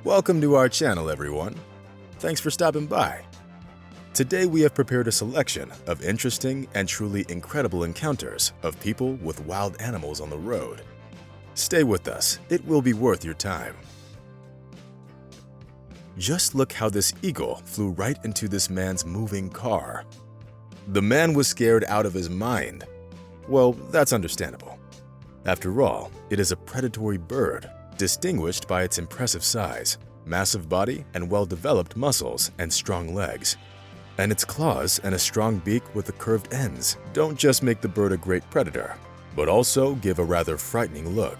Welcome to our channel, everyone. Thanks for stopping by. Today we have prepared a selection of interesting and truly incredible encounters of people with wild animals on the road. Stay with us, it will be worth your time. Just look how this eagle flew right into this man's moving car. The man was scared out of his mind. Well, that's understandable. After all, it is a predatory bird, distinguished by its impressive size, massive body, and well-developed muscles and strong legs. And its claws and a strong beak with the curved ends don't just make the bird a great predator, but also give a rather frightening look.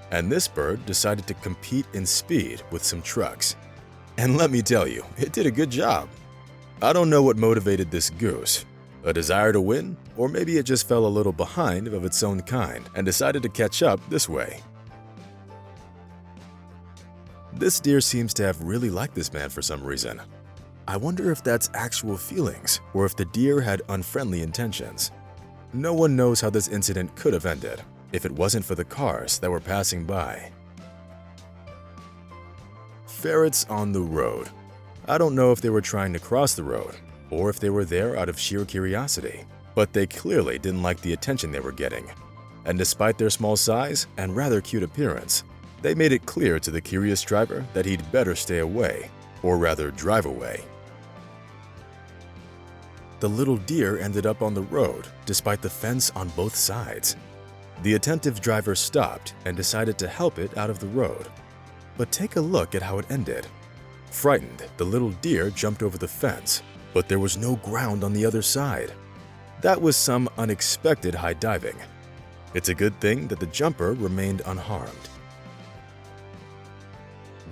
And this bird decided to compete in speed with some trucks. And let me tell you, it did a good job. I don't know what motivated this goose. A desire to win? Or maybe it just fell a little behind of its own kind and decided to catch up this way. This deer seems to have really liked this man for some reason. I wonder if that's actual feelings or if the deer had unfriendly intentions. No one knows how this incident could have ended if it wasn't for the cars that were passing by. Ferrets on the road. I don't know if they were trying to cross the road or if they were there out of sheer curiosity, but they clearly didn't like the attention they were getting. And despite their small size and rather cute appearance, they made it clear to the curious driver that he'd better stay away, or rather drive away. The little deer ended up on the road despite the fence on both sides. The attentive driver stopped and decided to help it out of the road. But take a look at how it ended. Frightened, the little deer jumped over the fence, but there was no ground on the other side. That was some unexpected high diving. It's a good thing that the jumper remained unharmed.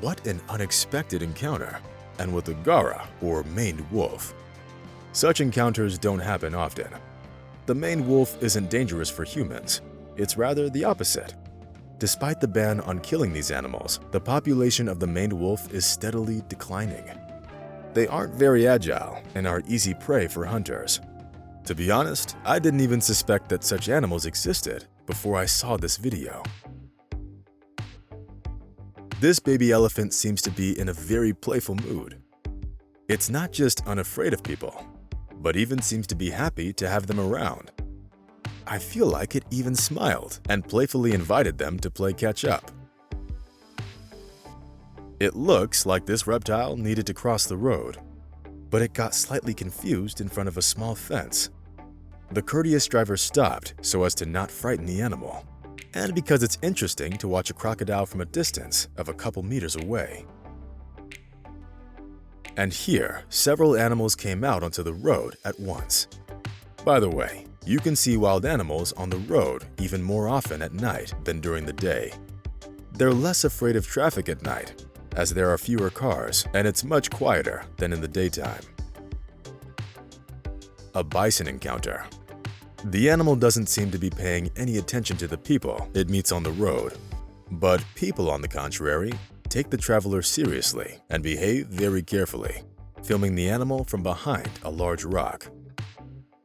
What an unexpected encounter, and with a Gara, or maned wolf. Such encounters don't happen often. The maned wolf isn't dangerous for humans, it's rather the opposite. Despite the ban on killing these animals, the population of the maned wolf is steadily declining. They aren't very agile and are easy prey for hunters. To be honest, I didn't even suspect that such animals existed before I saw this video. This baby elephant seems to be in a very playful mood. It's not just unafraid of people, but even seems to be happy to have them around. I feel like it even smiled and playfully invited them to play catch-up. It looks like this reptile needed to cross the road, but it got slightly confused in front of a small fence. The courteous driver stopped so as to not frighten the animal, and because it's interesting to watch a crocodile from a distance of a couple meters away. And here, several animals came out onto the road at once. By the way, you can see wild animals on the road even more often at night than during the day. They're less afraid of traffic at night, as there are fewer cars and it's much quieter than in the daytime. A bison encounter. The animal doesn't seem to be paying any attention to the people it meets on the road, but people, on the contrary, take the traveler seriously and behave very carefully, filming the animal from behind a large rock.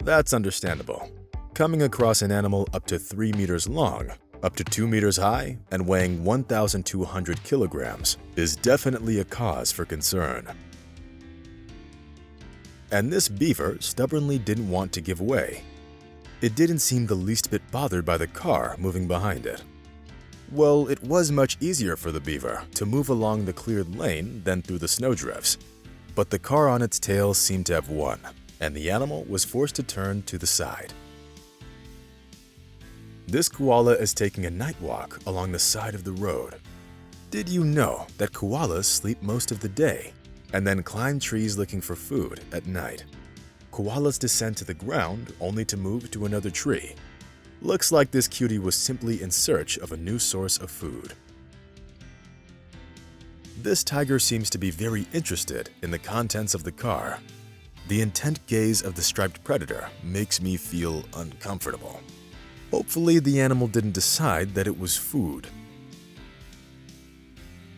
That's understandable. Coming across an animal up to 3 meters long, up to 2 meters high, and weighing 1,200 kilograms is definitely a cause for concern. And this beaver stubbornly didn't want to give way. It didn't seem the least bit bothered by the car moving behind it. Well, it was much easier for the beaver to move along the cleared lane than through the snowdrifts, but the car on its tail seemed to have won, and the animal was forced to turn to the side. This koala is taking a night walk along the side of the road. Did you know that koalas sleep most of the day and then climb trees looking for food at night? Koalas descend to the ground only to move to another tree. Looks like this cutie was simply in search of a new source of food. This tiger seems to be very interested in the contents of the car. The intent gaze of the striped predator makes me feel uncomfortable. Hopefully, the animal didn't decide that it was food.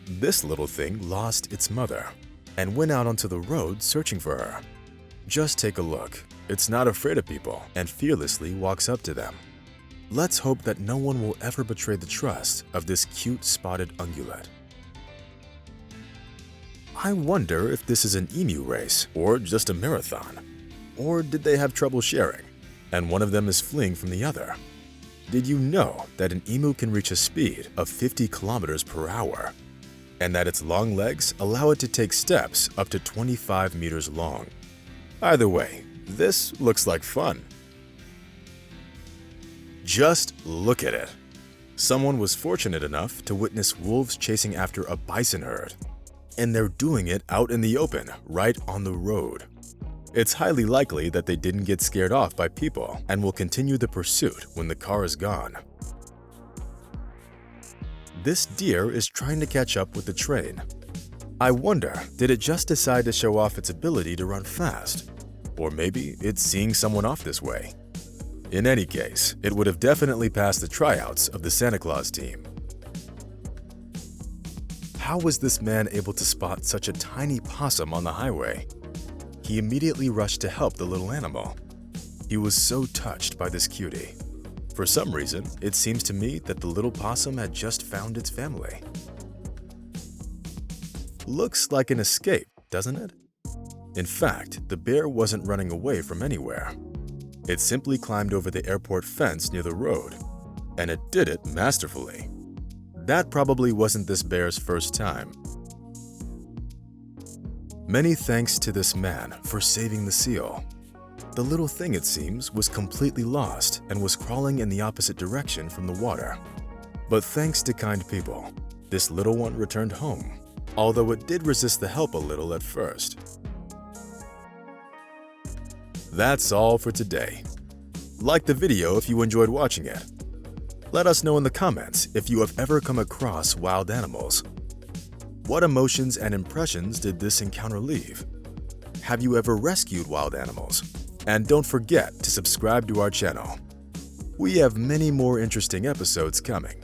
This little thing lost its mother and went out onto the road searching for her. Just take a look. It's not afraid of people and fearlessly walks up to them. Let's hope that no one will ever betray the trust of this cute spotted ungulate. I wonder if this is an emu race or just a marathon. Or did they have trouble sharing, and one of them is fleeing from the other? Did you know that an emu can reach a speed of 50 kilometers per hour, and that its long legs allow it to take steps up to 25 meters long? Either way, this looks like fun. Just look at it. Someone was fortunate enough to witness wolves chasing after a bison herd, and they're doing it out in the open, right on the road. It's highly likely that they didn't get scared off by people and will continue the pursuit when the car is gone. This deer is trying to catch up with the train. I wonder, did it just decide to show off its ability to run fast? Or maybe it's seeing someone off this way. In any case, it would have definitely passed the tryouts of the Santa Claus team. How was this man able to spot such a tiny possum on the highway? He immediately rushed to help the little animal. He was so touched by this cutie. For some reason, it seems to me that the little possum had just found its family. Looks like an escape, doesn't it? In fact, the bear wasn't running away from anywhere. It simply climbed over the airport fence near the road, and it did it masterfully. That probably wasn't this bear's first time. Many thanks to this man for saving the seal. The little thing, it seems, was completely lost and was crawling in the opposite direction from the water. But thanks to kind people, this little one returned home, although it did resist the help a little at first. That's all for today. Like the video if you enjoyed watching it. Let us know in the comments if you have ever come across wild animals. What emotions and impressions did this encounter leave? Have you ever rescued wild animals? And don't forget to subscribe to our channel. We have many more interesting episodes coming.